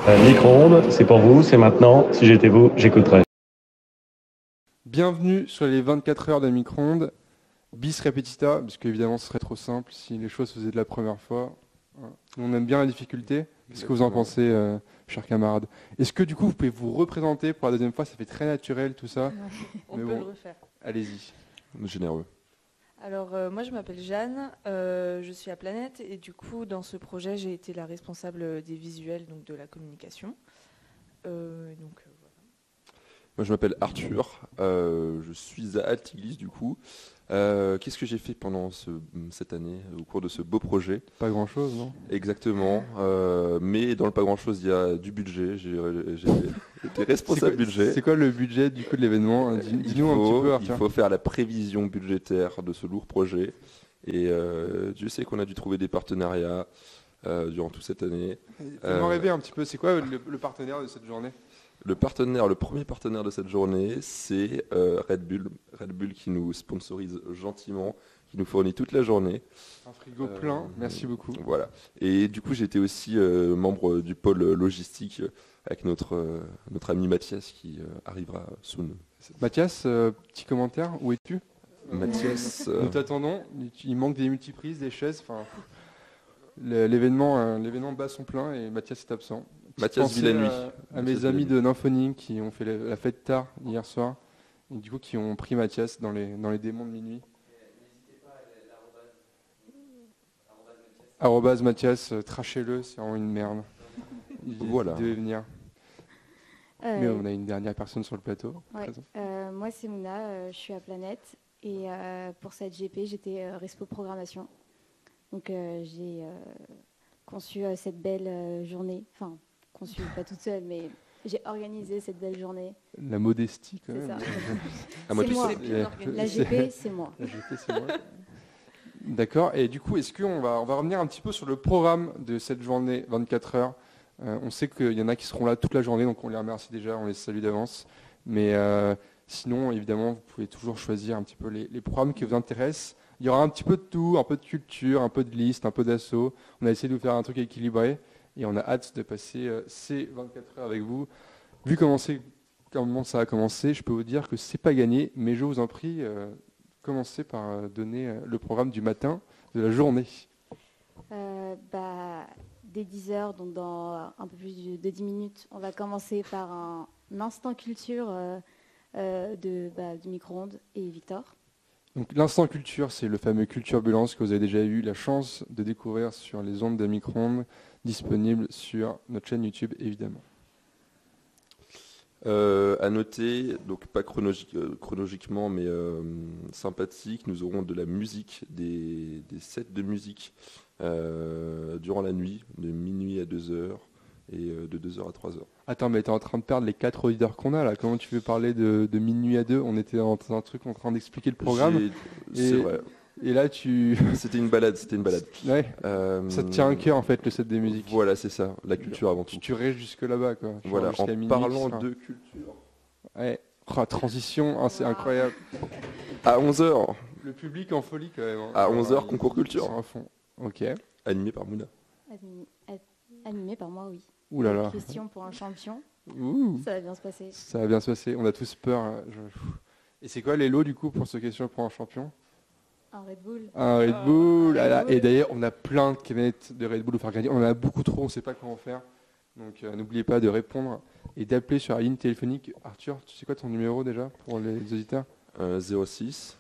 Micro-ondes, c'est pour vous, c'est maintenant. Si j'étais vous, j'écouterais. Bienvenue sur les 24 heures de micro-ondes, bis repetita, parce qu'évidemment ce serait trop simple si les choses se faisaient de la première fois. On aime bien la difficulté. Qu'est-ce que vous en pensez, chers camarades? Est-ce que du coup vous pouvez vous représenter pour la deuxième fois? Ça fait très naturel tout ça. On peut le refaire. Allez-y. Généreux. Alors moi je m'appelle Jeanne, je suis à Planète et du coup dans ce projet j'ai été la responsable des visuels, donc de la communication. Voilà. Moi je m'appelle Arthur, je suis à Altiglis du coup. Qu'est-ce que j'ai fait pendant cette année au cours de ce beau projet? Pas grand-chose, non? Exactement, mais dans le pas grand-chose il y a du budget, j'ai été responsable budget. C'est quoi le budget du coup de l'événement? Dis-nous un petit peu, Arthur. Il faut faire la prévision budgétaire de ce lourd projet et Dieu sait qu'on a dû trouver des partenariats durant toute cette année. Fais-moi rêver un petit peu, c'est quoi le partenaire de cette journée? Le premier partenaire de cette journée, c'est Red Bull. Red Bull qui nous sponsorise gentiment, qui nous fournit toute la journée. Un frigo plein, merci beaucoup. Voilà. Et du coup, j'étais aussi membre du pôle logistique avec notre ami Mathias qui arrivera soon. Mathias, petit commentaire, où es-tu? Mathias. Nous t'attendons, il manque des multiprises, des chaises. L'événement bat son plein et Mathias est absent. Mathias vit la nuit. À mes amis de Nymphoning qui ont fait la fête tard hier soir et du coup qui ont pris Mathias dans les démons de minuit. N'hésitez pas à l'arrobase Mathias, trachez-le, c'est vraiment une merde. Voilà. Il devait venir. Mais on a une dernière personne sur le plateau. Ouais. Moi c'est Mouna, je suis à Planète et pour cette GP j'étais Respo Programmation. Donc j'ai conçu cette belle journée, enfin conçu pas toute seule, mais j'ai organisé cette belle journée. La modestie quand c'est même. Ça. Ah, moi, c'est moi. La GP c'est moi. La GP c'est moi. D'accord, et du coup est-ce qu'on va revenir un petit peu sur le programme de cette journée 24 heures. On sait qu'il y en a qui seront là toute la journée, donc on les remercie déjà, on les salue d'avance. Mais sinon, évidemment, vous pouvez toujours choisir un petit peu les programmes qui vous intéressent. Il y aura un petit peu de tout, un peu de culture, un peu de liste, un peu d'assaut. On a essayé de vous faire un truc équilibré et on a hâte de passer ces 24 heures avec vous. Vu comment ça a commencé, je peux vous dire que c'est pas gagné, mais je vous en prie, commencez par donner le programme du matin de la journée. Dès 10h, donc dans un peu plus de 10 minutes, on va commencer par un instant culture du micro-ondes et Victor. Donc l'instant culture, c'est le fameux culturbulence que vous avez déjà eu la chance de découvrir sur les ondes d'un micro-ondes, disponible sur notre chaîne YouTube évidemment. À noter, donc pas chronologiquement, mais sympathique, nous aurons de la musique, des sets de musique durant la nuit, de minuit à 2h et de 2h à 3h. Attends, mais t'es en train de perdre les 4 auditeurs qu'on a là. Comment tu veux parler de minuit à 2? On était dans un truc en train d'expliquer le programme. C'est vrai. Et là, C'était une balade. Ouais. Ça te tient à cœur en fait le set des musiques. Voilà, c'est ça, la culture avant tout. Tu restes jusque là-bas quoi. Voilà, en minuit, parlant de culture. Ouais. Oh, transition, hein, c'est incroyable. À 11h. Le public en folie quand même. Hein. À 11h, concours culture. À fond. Ok. Animé par Mouna. Animé par moi, oui. Ouh là là. Question pour un champion. Ouh. Ça va bien se passer. Ça va bien se passer. On a tous peur. Hein. Et c'est quoi les lots du coup pour ce question pour un champion? Un Red Bull. Un Red Bull. Et d'ailleurs, on a plein de canettes de Red Bull à faire gagner. On en a beaucoup trop, on ne sait pas comment faire. Donc n'oubliez pas de répondre et d'appeler sur la ligne téléphonique. Arthur, tu sais quoi ton numéro déjà pour les auditeurs? 06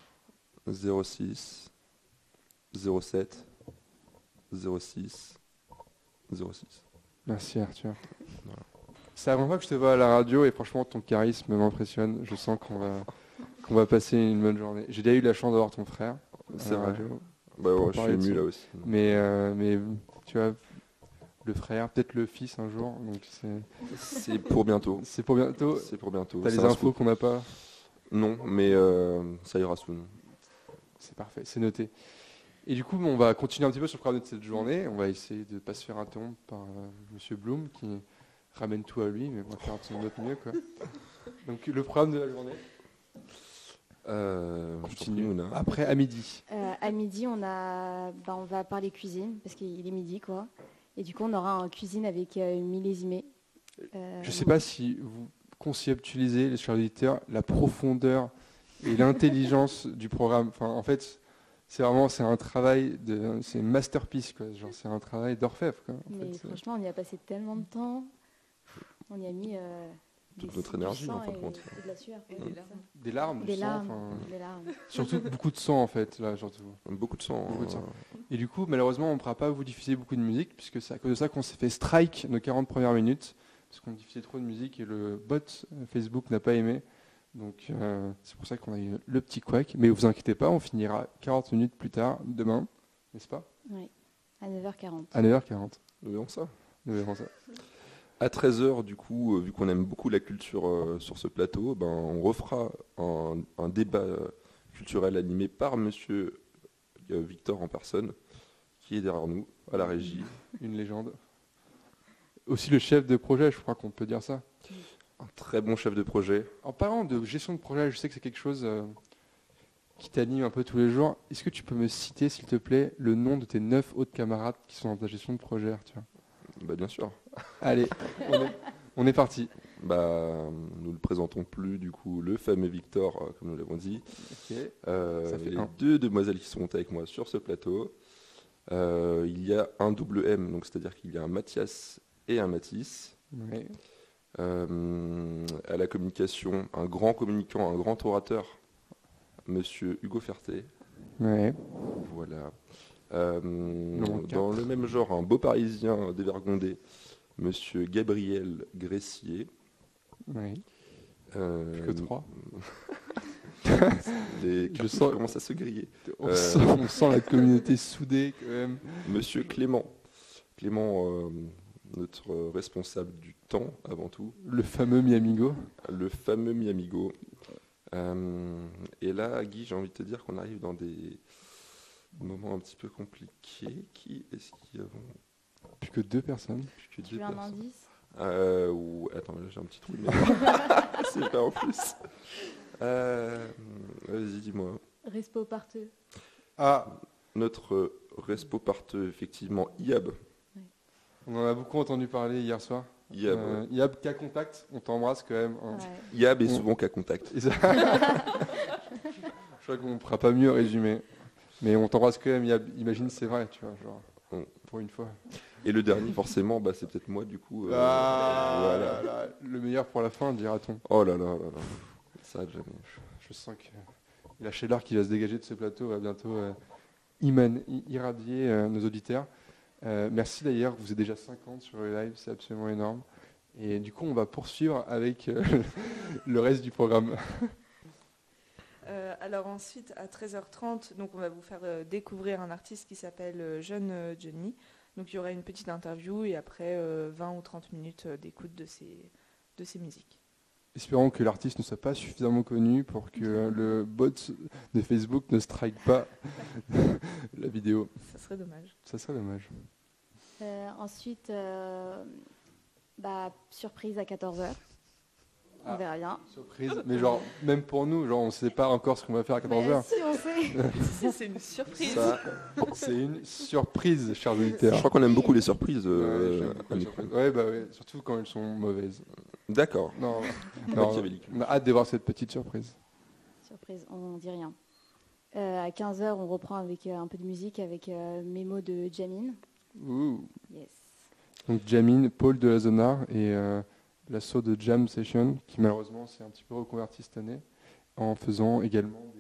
07 06 06. Merci Arthur. Voilà. C'est la première fois que je te vois à la radio et franchement ton charisme m'impressionne. Je sens qu'on va passer une bonne journée. J'ai déjà eu la chance d'avoir ton frère. C'est vrai. Radio, bah ouais, je suis ému là aussi. Mais tu vois, le frère, peut-être le fils un jour. Donc c'est pour bientôt. C'est pour bientôt. C'est pour bientôt. T'as les infos qu'on n'a pas? Non, mais ça ira soon. C'est parfait, c'est noté. Et du coup, on va continuer un petit peu sur le programme de cette journée. On va essayer de ne pas se faire interrompre par Monsieur Bloom qui ramène tout à lui, mais on va faire de notre mieux, quoi. Donc le programme de la journée. Continue. Après, à midi. À midi, on va parler cuisine, parce qu'il est midi, quoi. Et du coup, on aura un cuisine avec millésimé. Je ne sais pas si vous conceptualisez, les chers auditeurs, la profondeur et l'intelligence du programme. Enfin, en fait, c'est un travail, c'est une masterpiece, quoi. Genre, c'est un travail d'orfèvre, quoi. Mais franchement, on y a passé tellement de temps. On y a mis toute notre énergie, en fin de compte. et de la sueur. Et Ouais, des larmes. Des larmes, du des sang, larmes, enfin, des larmes. surtout beaucoup de sang, en fait, là, surtout. Beaucoup de sang. Beaucoup de sang. Et du coup, malheureusement, on ne pourra pas vous diffuser beaucoup de musique, puisque c'est à cause de ça qu'on s'est fait strike nos 40 premières minutes, parce qu'on diffusait trop de musique et le bot Facebook n'a pas aimé. Donc c'est pour ça qu'on a eu le petit couac. Mais vous inquiétez pas, on finira 40 minutes plus tard, demain, n'est-ce pas? Oui, à 9h40. À 9h40. Nous verrons ça. Nous verrons ça. À 13h, du coup, vu qu'on aime beaucoup la culture sur ce plateau, ben, on refera un débat culturel animé par monsieur Victor en personne, qui est derrière nous, à la régie. Une légende. Aussi le chef de projet, je crois qu'on peut dire ça. Un très bon chef de projet. En parlant de gestion de projet, je sais que c'est quelque chose qui t'anime un peu tous les jours. Est-ce que tu peux me citer, s'il te plaît, le nom de tes 9 autres camarades qui sont dans ta gestion de projet, Arthur? Bah, bien sûr. Allez, on est parti. Bah, nous le présentons plus, du coup, le fameux Victor, comme nous l'avons dit. Ok. Ça fait Les un. deux demoiselles qui sont avec moi sur ce plateau. Il y a un double M, donc c'est-à-dire qu'il y a un Mathias et un Mathis. Ouais. À la communication, un grand communicant, un grand orateur, monsieur Hugo Ferté. Ouais. Voilà. Numéro Dans 4. le même genre, un beau parisien dévergondé, monsieur Gabriel Gressier. Ouais. Euh, Plus que 3. Les Je cartouches sens- commencent à se griller. On sent la communauté soudée quand même. Monsieur Clément. Clément, notre responsable du temps avant tout. Le fameux Miamigo. Le fameux Miamigo. Et là, Guy, j'ai envie de te dire qu'on arrive dans des moments un petit peu compliqués. Qui est-ce qui avons Plus que 2 personnes. plus que Tu deux veux un personnes indice? Attends, là j'ai un petit trou de mémoire. C'est pas en plus. Vas-y, dis-moi. Respo parteux. Ah, Notre respo parteux, effectivement, IAB. on en a beaucoup entendu parler hier soir. IAB, Yab K Contact, on t'embrasse quand même. Hein. Ouais. IAB est souvent qu'à contact. Et ça- Je crois qu'on ne pourra pas mieux résumer. Mais on t'embrasse quand même, Yab. Imagine, c'est vrai, tu vois, genre, Mm. pour une fois. Et le dernier, forcément, bah, c'est peut-être moi, du coup. Voilà. Voilà. Le meilleur pour la fin, dira-t-on. Oh là là là là. Ça jamais. Je sens que la chaleur qui va se dégager de ce plateau va bientôt irradier nos auditeurs. Merci d'ailleurs, vous êtes déjà 50 sur le live, c'est absolument énorme. Et du coup, on va poursuivre avec le reste du programme. Alors ensuite, à 13h30, donc on va vous faire découvrir un artiste qui s'appelle Jeune Johnny. Donc il y aura une petite interview et après 20 ou 30 minutes d'écoute de ces musiques. Espérons que l'artiste ne soit pas suffisamment connu pour que le bot de Facebook ne strike pas la vidéo. Ça serait dommage. Ça serait dommage. Ensuite, surprise à 14h. On Ah. verra bien. Surprise, mais genre, même pour nous, genre, on ne sait pas encore ce qu'on va faire à 14h. Si, on sait. C'est une surprise. Ça, C'est une surprise, chers je auditeurs. crois qu'on aime beaucoup les surprises. Ouais, j'aime beaucoup à les micro. surprises. Ouais, bah ouais, surtout quand elles sont mauvaises. D'accord. Non, non, Machiavélique. on a hâte de voir cette petite surprise. Surprise, on dit rien. À 15h, on reprend avec un peu de musique avec Mémo de Jamin. Ouh. Yes. Donc Jamin, Paul de la Zonar et l'assaut de Jam Session, qui malheureusement s'est un petit peu reconverti cette année, en faisant également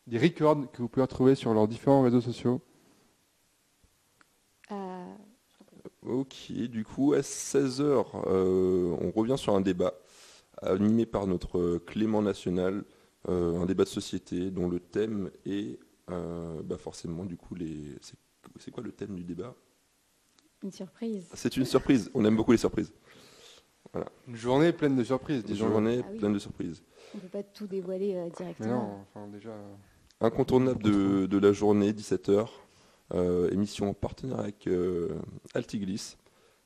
des records que vous pouvez retrouver sur leurs différents réseaux sociaux. Ok, du coup, à 16h, on revient sur un débat animé par notre Clément National, un débat de société dont le thème est forcément, du coup, c'est quoi le thème du débat? Une surprise. C'est une surprise, on aime beaucoup les surprises. Une journée pleine de surprises, Des disons. journées Ah oui. pleines de surprises. On ne peut pas tout dévoiler Mais directement. non, enfin déjà. Incontournable de la journée, 17h, émission en partenariat avec Altiglis,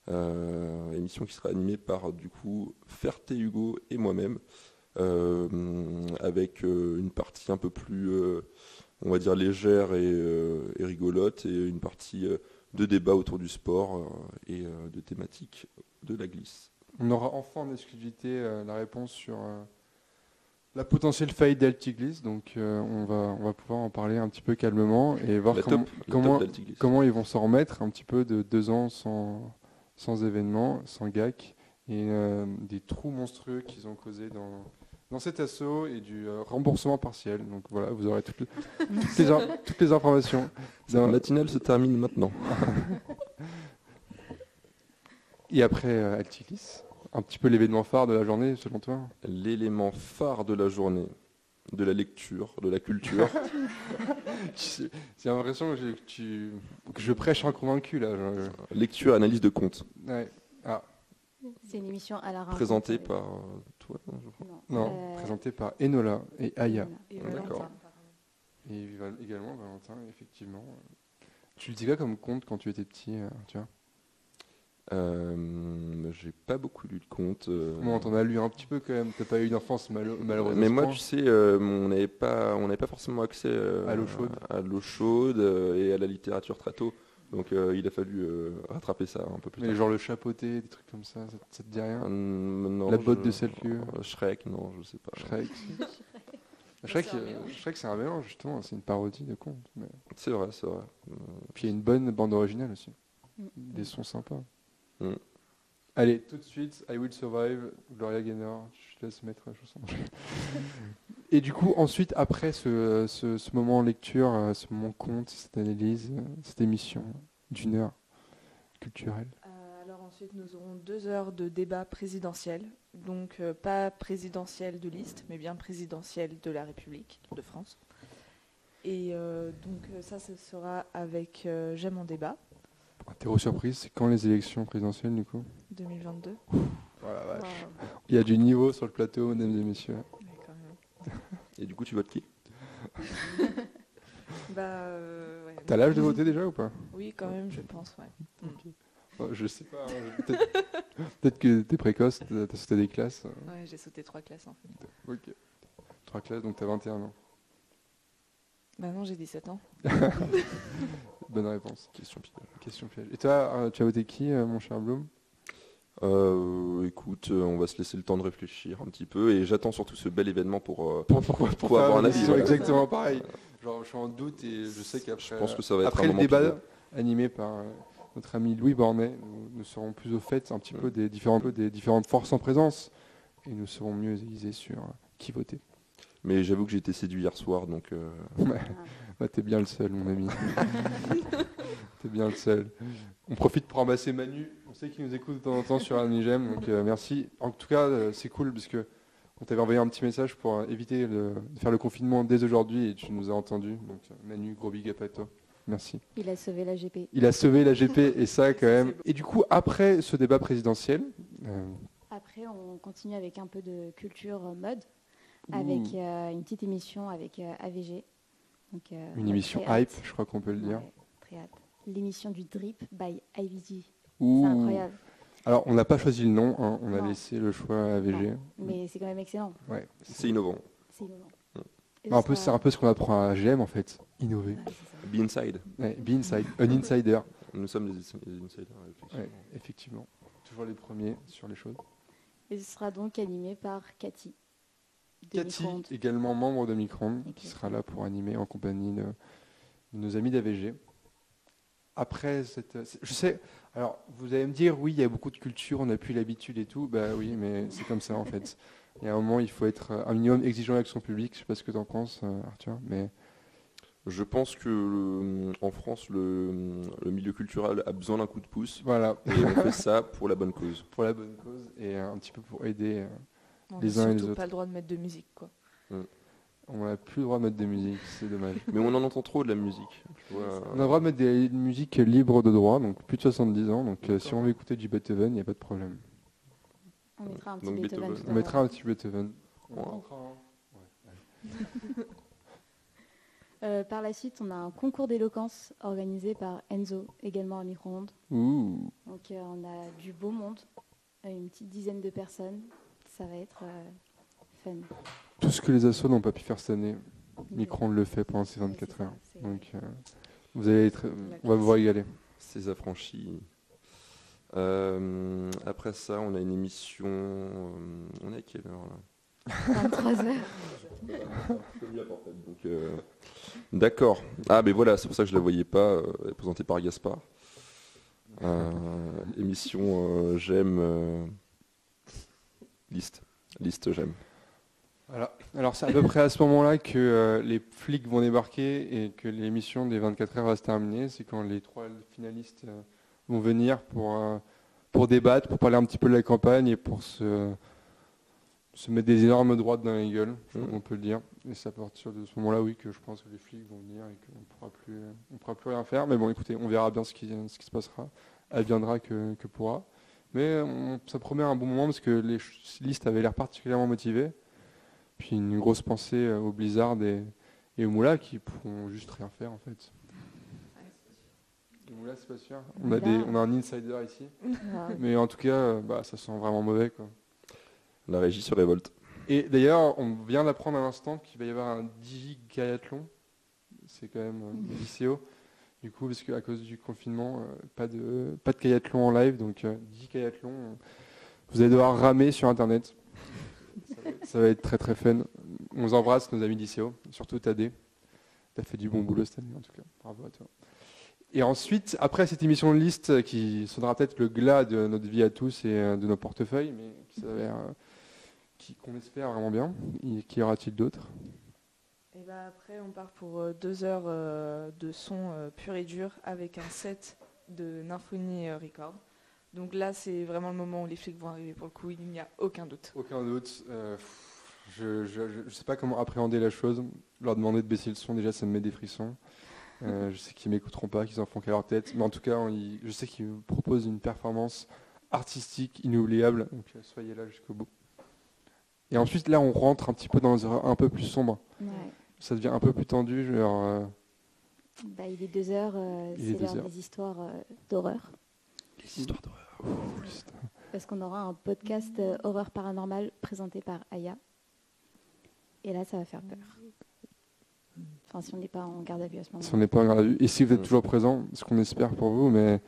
émission qui sera animée par du coup Ferté Hugo et moi-même, avec une partie un peu plus, on va dire, légère et rigolote, et une partie de débat autour du sport et de thématiques de la glisse. On aura enfin en exclusivité la réponse sur la potentielle faillite d'Altiglis. Donc on va pouvoir en parler un petit peu calmement et voir La top d'Altiglis. comment ils vont s'en remettre un petit peu de 2 ans sans événements, sans GAC et des trous monstrueux qu'ils ont causés dans cet assaut et du remboursement partiel. Donc voilà, vous aurez toutes les informations. La matinale se termine maintenant. Et après Altiglis, un petit peu l'événement phare de la journée selon toi? L'élément phare de la journée, de la lecture, de la culture. J'ai l'impression que je prêche un convaincu là. Lecture, analyse de compte. Ouais. Ah, C'est une émission à la rencontre. Présentée par toi, non, je crois. non, présenté par Enola et Aya. Et D'accord. Valentin. Et également Valentin, effectivement. Tu le dis quoi comme conte quand tu étais petit, tu vois? J'ai pas beaucoup lu de contes. Bon, t'en as lu un petit peu quand même. T'as pas eu une enfance malheureuse. Mais à ce moi, point. tu sais, on n'avait pas forcément accès À l'eau chaude. Et à la littérature très tôt. Donc il a fallu rattraper ça un peu plus Mais tard. genre le chapeauté, des trucs comme ça te dit rien? Non, La botte de Selpieu. Shrek, non, je sais pas. Shrek. Shrek, c'est un mélange, justement. C'est une parodie de conte. Mais... C'est vrai, c'est vrai. Puis il y a une bonne bande originale aussi. Mm. Des sons sympas. Mm. Allez, tout de suite, I Will Survive, Gloria Gaynor. Je te laisse mettre la chanson. Et du coup, ensuite, après ce moment lecture, ce moment conte, cette analyse, cette émission d'une heure culturelle. Alors ensuite, nous aurons 2 heures de débat présidentiel. Donc pas présidentiel de liste, mais bien présidentiel de la République de France. Et donc ça, ce sera avec J'aime en débat, Interro surprise, c'est quand les élections présidentielles du coup? 2022. Voilà, vache. Wow. Il y a du niveau sur le plateau, mesdames et messieurs. Mais quand même. Et du coup, tu votes qui? Ouais. T'as l'âge de voter déjà ou pas? Oui, quand même, je pense, ouais. Je sais pas, peut-être que t'es précoce, t'as sauté des classes. Ouais, j'ai sauté 3 classes en fait. Ok. 3 classes, donc t'as 21 ans. Bah non, j'ai 17 ans. Bonne réponse. Question piège. Question piège. Et toi, tu as voté qui, mon cher Blum? Écoute, on va se laisser le temps de réfléchir un petit peu et j'attends surtout ce bel événement pour Pour avoir un une avis. décision Voilà. exactement pareil. Genre, je suis en doute et je sais qu'après Je pense que ça va être après un le moment débat pivot. animé par notre ami Louis Bornet, nous serons plus au fait un petit peu des différentes forces en présence et nous serons mieux aiguisés sur qui voter. Mais j'avoue que j'ai été séduit hier soir, donc Bah, t'es bien le seul, mon ami. T'es bien le seul. On profite pour embrasser Manu. On sait qu'il nous écoute de temps en temps sur Anigem, donc merci. En tout cas, c'est cool parce que on t'avait envoyé un petit message pour éviter de faire le confinement dès aujourd'hui et tu nous as entendu. Donc Manu, gros big up à toi. Merci. Il a sauvé la GP. Il a sauvé la GP et ça quand même. Et du coup, après ce débat présidentiel, Après, on continue avec un peu de culture mode, avec une petite émission avec AVG. Donc, une émission très hype, hâte. je crois qu'on peut le dire. Ouais, très hâte. L'émission du Drip by IVG. Ouh. C'est incroyable. Alors, on n'a pas choisi le nom, hein, on a Non. laissé le choix à AVG. Non, mais c'est quand même excellent. Ouais. c'est innovant. C'est innovant. Mm. Et Bah, ce c'est sera- un peu ce qu'on apprend à GM en fait, innover. Ouais, c'est ça. Be inside. Ouais, be inside, un insider. Nous sommes des insiders. Effectivement. Ouais, effectivement. Toujours les premiers sur les choses. Et ce sera donc animé par Cathy. de Cathy, Micro-ondes. également membre de Micron, qui Ok. sera là pour animer en compagnie de nos amis d'AVG. Après je sais, alors vous allez me dire, oui, il y a beaucoup de culture, on n'a plus l'habitude et tout. Bah oui, mais c'est comme ça en fait. Il y a un moment, il faut être un minimum exigeant avec son public. Je sais pas ce que tu en penses, Arthur, mais Je pense que en France, le milieu culturel a besoin d'un coup de pouce. voilà, Et on fait ça pour la bonne cause. pour la bonne cause et un petit peu pour aider. On Les n'a uns et les surtout autres. pas le droit de mettre de musique, quoi. On n'a plus le droit de mettre de musique, c'est dommage. Mais on en entend trop de la musique. Tu vois. On a le droit de mettre des musiques libres de droit, donc plus de 70 ans. Donc si on veut écouter du Beethoven, il n'y a pas de problème. On mettra un petit Donc Beethoven. Beethoven. tout à On l'heure. mettra un petit Beethoven. Par la suite, on a un concours d'éloquence organisé par Enzo, également à Micro-ondes. Ouh. Donc on a du beau monde, une petite dizaine de personnes. Ça va être fun. Tout ce que les assos n'ont pas pu faire cette année, Micron le fait pendant ces Ouais, 24 c'est ça, heures. c'est- Donc vous allez être, on va vous régaler. Ces affranchis Après ça, on a une émission. On est à quelle heure là? 23h. Donc, d'accord. Ah, mais voilà, c'est pour ça que je la voyais pas. Elle est présentée par Gaspard. Émission j'aime. Liste j'aime. Voilà. Alors c'est à peu près à ce moment-là que les flics vont débarquer et que l'émission des 24 heures va se terminer. C'est quand les 3 finalistes vont venir pour débattre, pour parler un petit peu de la campagne et pour se mettre des énormes droites dans la gueule, je crois qu'on peut le dire. Et c'est à partir de ce moment-là, oui, que je pense que les flics vont venir et qu'on ne pourra plus rien faire. Mais bon, écoutez, on verra bien ce qui se passera. Elle viendra que pourra. Mais ça promet un bon moment parce que les listes avaient l'air particulièrement motivées. Puis une grosse pensée au Blizzard et au Moula qui pourront juste rien faire en fait. Le Moula, c'est pas sûr. On a un insider ici. Mais en tout cas, ça sent vraiment mauvais, quoi. La régie se révolte. Et d'ailleurs, on vient d'apprendre à l'instant qu'il va y avoir un Digi-Gaiathlon. C'est quand même lycéo. Du coup, parce qu'à cause du confinement, pas de Gaiathlon en live. Donc, Digi-Gaiathlon, vous allez devoir ramer sur Internet. Ça va être très très fun. On vous embrasse, nos amis lycéo. Surtout Tadé. T'as fait du bon boulot cette année, en tout cas. Bravo à toi. Et ensuite, après cette émission de liste qui sonnera peut-être le glas de notre vie à tous et de nos portefeuilles, mais qui s'avère... qu'on espère vraiment bien. Qu'y aura-t-il d'autre? Et après, on part pour 2 heures de son pur et dur avec un set de Nymphonie Record. Donc là, c'est vraiment le moment où les flics vont arriver pour le coup, il n'y a aucun doute. Aucun doute. Je ne sais pas comment appréhender la chose. Leur demander de baisser le son, déjà, ça me met des frissons. Je sais qu'ils ne m'écouteront pas, qu'ils en font qu'à leur tête. Mais en tout cas, je sais qu'ils me proposent une performance artistique inoubliable. Donc soyez là jusqu'au bout. Et ensuite, là, on rentre un petit peu dans les heures un peu plus sombres. Ouais. Ça devient un peu plus tendu. Il est 2h, c'est l'heure des histoires d'horreur. Les histoires d'horreur. Parce qu'on aura un podcast horreur paranormale présenté par Aya. Et là, ça va faire peur. Enfin, si on n'est pas en garde à vue à ce moment-là. Si on n'est pas en garde à vue. Et si vous êtes toujours présent, ce qu'on espère pour vous, mais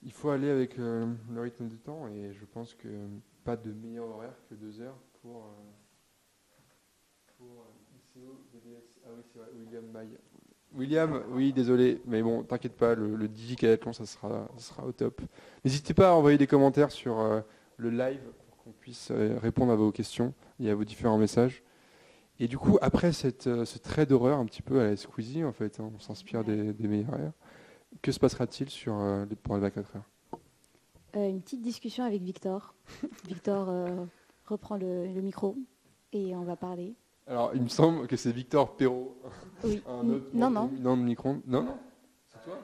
il faut aller avec le rythme du temps. Et je pense que pas de meilleur horaire que 2 heures pour ICO, DBS. Ah oui, c'est vrai, William Maille. William, oui, désolé, mais bon, t'inquiète pas, le Digi-Gaiathlon, ça sera au top. N'hésitez pas à envoyer des commentaires sur le live pour qu'on puisse répondre à vos questions et à vos différents messages. Et du coup, après ce trait d'horreur un petit peu à la Squeezie, en fait, on s'inspire des meilleurs horaires. Que se passera-t-il pour les 24 heures? Une petite discussion avec Victor. Victor reprend le micro et on va parler. Alors, il me semble que c'est Victor Perrault. Oui. Un autre Non. de micro. Non. C'est toi?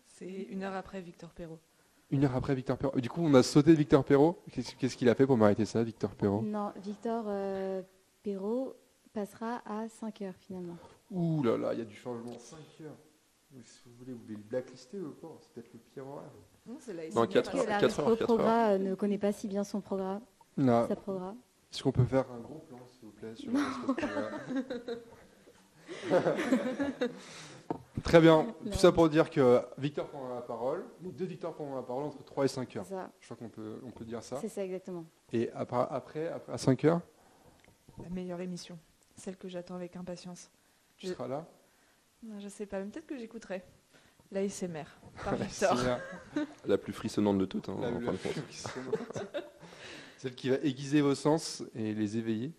C'est 1 heure après Victor Perrault. 1 heure après Victor Perrault. Du coup, on a sauté Victor Perrault. Qu'est-ce qu'il a fait pour m'arrêter ça, Victor Perrault? Non, Victor Perrault passera à 5 heures finalement. Ouh là là, il y a du changement. 5 heures. Si vous voulez le blacklister ou pas? C'est peut-être le pire horaire. Non, c'est là. Non, 4 heures. La 4 heures. Progrès ne connaît pas si bien son programme. Non. Sa programme. Est-ce qu'on peut faire un gros plan, s'il vous plaît, sur Très bien. Non. Tout ça pour dire que Victor prendra la parole. Les 2 Victor prendront la parole entre 3 et 5 heures. C'est ça. Je crois qu'on peut dire ça. C'est ça exactement. Et après à 5 heures, La meilleure émission, celle que j'attends avec impatience. tu seras là. Non, je sais pas, mais peut-être que j'écouterai. L'ASMR par Victor. La plus frissonnante de toutes, hein, La- en fin de compte. Celle qui va aiguiser vos sens et les éveiller.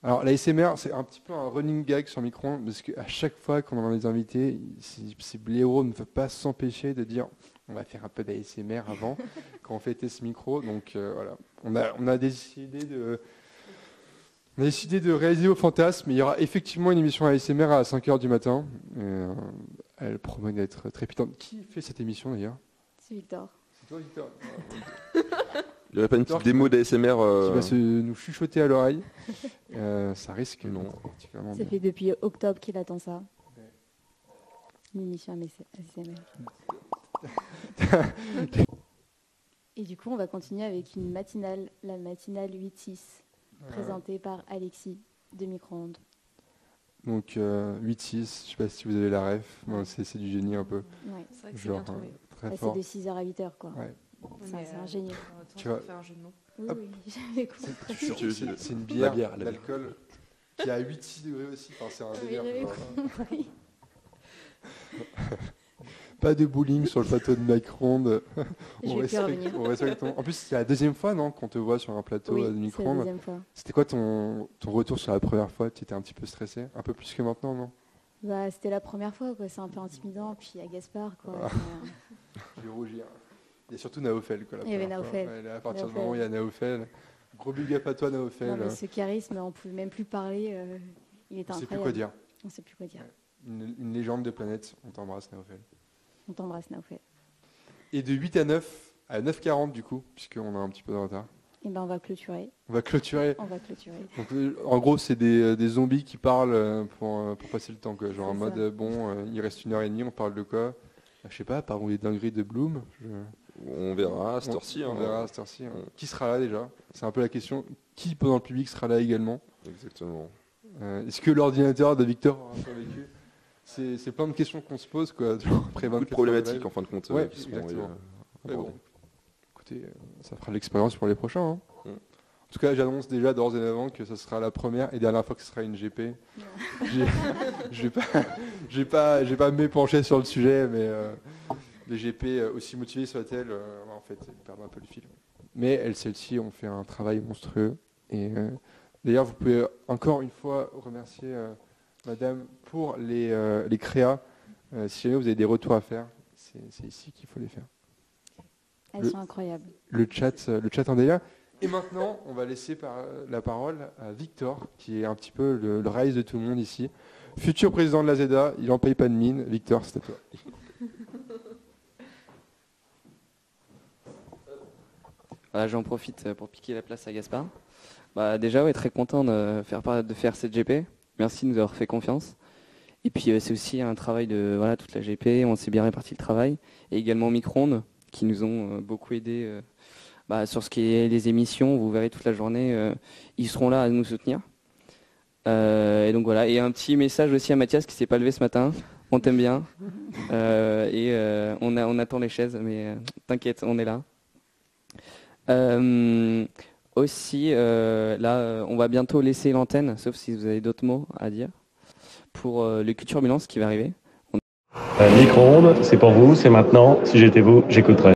Alors l'ASMR, c'est un petit peu un running gag sur Micro, parce qu'à chaque fois qu'on a des invités, ces blaireaux ne peuvent pas s'empêcher de dire on va faire un peu d'ASMR avant, quand on fait test micro. Donc voilà, on a décidé de réaliser vos fantasmes. Il y aura effectivement une émission ASMR à 5h du matin. Elle promet d'être trépidante. Qui fait cette émission d'ailleurs? C'est Victor. C'est toi, Victor. Il n'y aurait pas une petite démo d'ASMR Qui va nous chuchoter à l'oreille. Ça risque Non. particulièrement Ça bien. fait depuis octobre qu'il attend ça. Une émission ASMR. Et du coup, on va continuer avec une matinale, la matinale 8-6, présentée par Alexis de Micro-ondes. Donc 8-6, je sais pas si vous avez la ref. Bon, c'est du génie un peu. Ouais. C'est vrai que c'est Genre bien trouvé. Très c'est fort. de 6h à 8h, quoi. Ouais. C'est ingénieux. Tu vois. Fait un jeu de mots. Oui, Hop. oui, j'avais compris. C'est une La bière, bière. d'alcool qui est à 8-6 degrés aussi. Enfin, c'est un Oui, délire. j'avais genre. compris. Pas de bowling sur le plateau de micro-ondes. Je vais plus revenir. on respecte En plus, c'est la deuxième fois non, qu'on te voit sur un plateau Oui, de c'est la micro-ondes. deuxième fois. C'était quoi ton retour sur la première fois? Tu étais un petit peu stressé? Un peu plus que maintenant, non? Bah, c'était la première fois, quoi. C'est un peu intimidant. Puis il y a Gaspard, quoi. Je vais rougir. Il y a surtout Naofel. Quoi, la Il y avait première fois. Naofel. Ouais, là, à partir du Naofel. moment où il y a Naofel, gros big up à toi, Naofel. Non, mais ce charisme, on pouvait même plus parler. Il était On sait incroyable. plus quoi dire. On sait plus quoi dire. Une légende de planète. On t'embrasse, Naofel. On t'embrasse, Naofel. Et de 8 à 9, à 9h40 du coup, puisqu'on a un petit peu de retard. Et ben, on va clôturer. On va clôturer. On va clôturer. Donc, en gros, c'est des zombies qui parlent pour passer le temps. Quoi. Genre en C'est mode, ça. il reste 1h30, on parle de quoi? Je sais pas, parlons des dingueries de Bloom. On verra à cette heure-ci. On hein. verra à cette heure-ci. Hein. Qui sera là déjà? C'est un peu la question. Qui pendant le public sera là également? Exactement. Est-ce que l'ordinateur de Victor aura survécu? C'est plein de questions qu'on se pose. Quoi, après Beaucoup 24 de heures problématiques live. en fin de compte. Ouais, qui seront, exactement. Mais abordées. bon, écoutez, ça fera de l'expérience pour les prochains. Hein. Mm. En tout cas, j'annonce déjà d'ores et avant que ce sera la première et dernière fois que ce sera une GP. Je vais pas m'épancher sur le sujet, mais les GP, aussi motivées soient-elles, en fait, elles perdent un peu le fil. Mais celles-ci ont fait un travail monstrueux. Et d'ailleurs, vous pouvez encore une fois remercier Madame pour les créas. Si jamais vous avez des retours à faire, c'est ici qu'il faut les faire. Elles sont incroyables. Le chat en délire. Et maintenant, on va laisser la parole à Victor, qui est un petit peu le rise de tout le monde ici. Futur président de la ZEDA, il n'en paye pas de mine. Victor, c'est à toi. Voilà, j'en profite pour piquer la place à Gaspard. Bah, déjà, ouais, très content de faire cette GP. Merci de nous avoir fait confiance. Et puis, c'est aussi un travail de toute la GP. On s'est bien réparti le travail. Et également Micro-ondes, qui nous ont beaucoup aidés sur ce qui est les émissions. Vous verrez toute la journée, ils seront là à nous soutenir. Et donc voilà. Et un petit message aussi à Mathias qui s'est pas levé ce matin. On t'aime bien. On attend les chaises, mais t'inquiète, on est là. Aussi, on va bientôt laisser l'antenne, sauf si vous avez d'autres mots à dire, pour le Culture Ambulance qui va arriver. Micro-ondes, c'est pour vous, c'est maintenant. Si j'étais vous, j'écouterais.